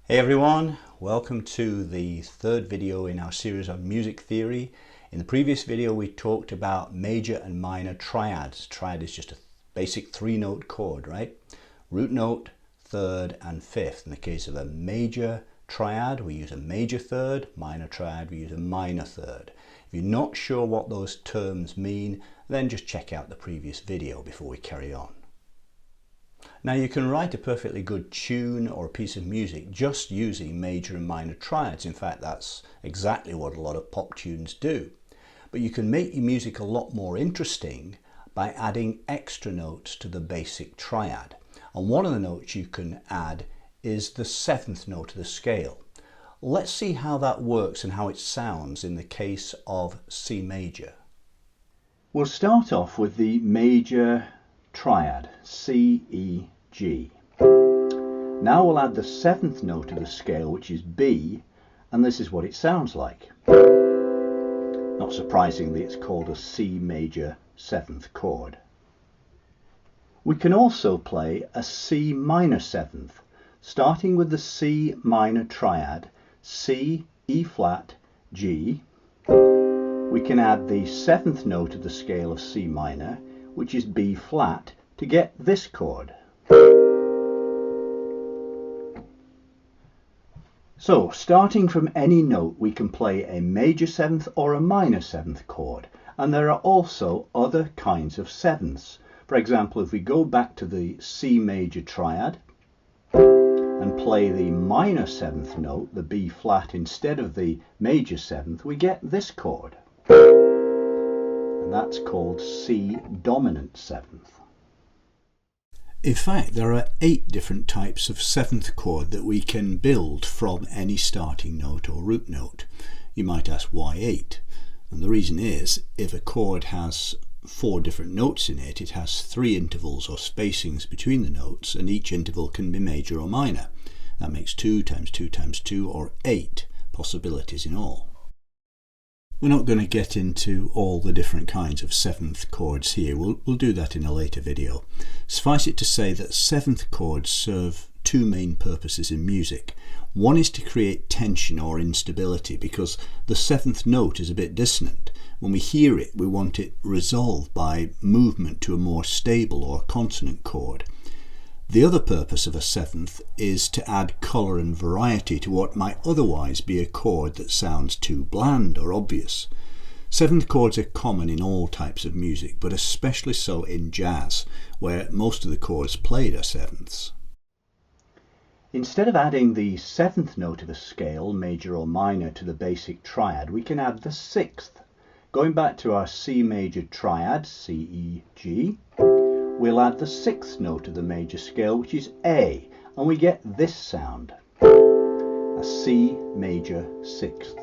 Hey everyone, welcome to the third video in our series on music theory. In the previous video we talked about major and minor triads. Triad is just a basic three-note chord, right? Root note, third and fifth. In the case of a major triad we use a major third, minor triad we use a minor third. If you're not sure what those terms mean, then just check out the previous video before we carry on. Now you can write a perfectly good tune or a piece of music just using major and minor triads. In fact, that's exactly what a lot of pop tunes do. But you can make your music a lot more interesting by adding extra notes to the basic triad. And one of the notes you can add is the seventh note of the scale. Let's see how that works and how it sounds in the case of C major. We'll start off with the major triad, C, E, G. Now we'll add the seventh note of the scale, which is B, and this is what it sounds like. Not surprisingly, it's called a C major seventh chord. We can also play a C minor seventh, starting with the C minor triad, C, E flat, G. We can add the seventh note of the scale of C minor, which is B flat, to get this chord. So, starting from any note, we can play a major seventh or a minor seventh chord, and there are also other kinds of sevenths. For example, if we go back to the C major triad and play the minor seventh note, the B flat, instead of the major seventh, we get this chord. And that's called C dominant seventh. In fact, there are 8 different types of seventh chord that we can build from any starting note or root note. You might ask, why 8? And the reason is, if a chord has 4 different notes in it, it has 3 intervals or spacings between the notes, and each interval can be major or minor. That makes 2 times 2 times 2, or 8 possibilities in all. We're not going to get into all the different kinds of seventh chords here. We'll do that in a later video. Suffice it to say that seventh chords serve 2 main purposes in music. One is to create tension or instability because the seventh note is a bit dissonant. When we hear it, we want it resolved by movement to a more stable or consonant chord. The other purpose of a seventh is to add colour and variety to what might otherwise be a chord that sounds too bland or obvious. Seventh chords are common in all types of music, but especially so in jazz, where most of the chords played are sevenths. Instead of adding the seventh note of a scale, major or minor, to the basic triad, we can add the sixth. Going back to our C major triad, C, E, G, we'll add the sixth note of the major scale, which is A, and we get this sound, a C major sixth.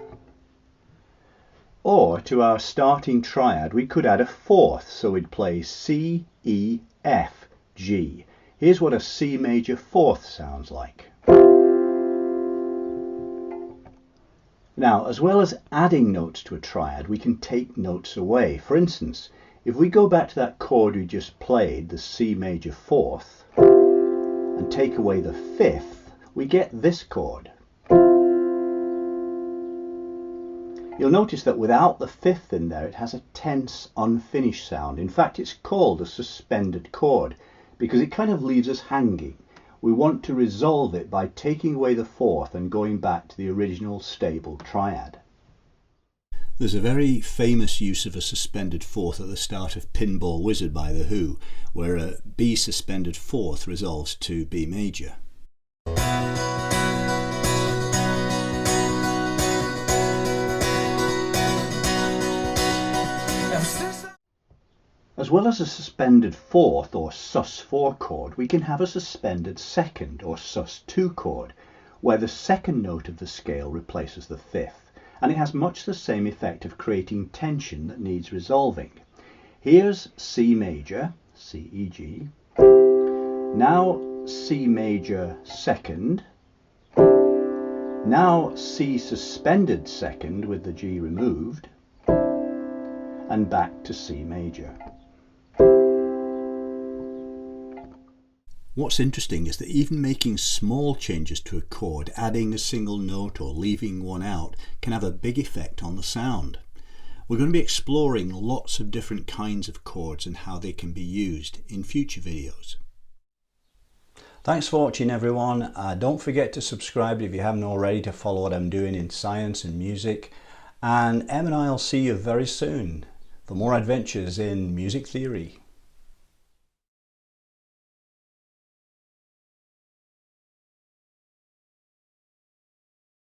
Or to our starting triad we could add a fourth, so we'd play C, E, F, G. Here's what a C major fourth sounds like. Now, as well as adding notes to a triad, we can take notes away. For instance, if we go back to that chord we just played, the C major fourth, and take away the fifth, we get this chord. You'll notice that without the fifth in there, it has a tense, unfinished sound. In fact, it's called a suspended chord because it kind of leaves us hanging. We want to resolve it by taking away the fourth and going back to the original stable triad. There's a very famous use of a suspended fourth at the start of Pinball Wizard by The Who, where a B suspended fourth resolves to B major. As well as a suspended fourth or sus4 chord, we can have a suspended second or sus2 chord, where the second note of the scale replaces the fifth, and it has much the same effect of creating tension that needs resolving. Here's C major, C, E, G, now C major second, now C suspended second with the G removed, and back to C major. What's interesting is that even making small changes to a chord, adding a single note or leaving one out, can have a big effect on the sound. We're going to be exploring lots of different kinds of chords and how they can be used in future videos. Thanks for watching, everyone. Don't forget to subscribe if you haven't already to follow what I'm doing in science and music. And Em and I will see you very soon for more adventures in music theory.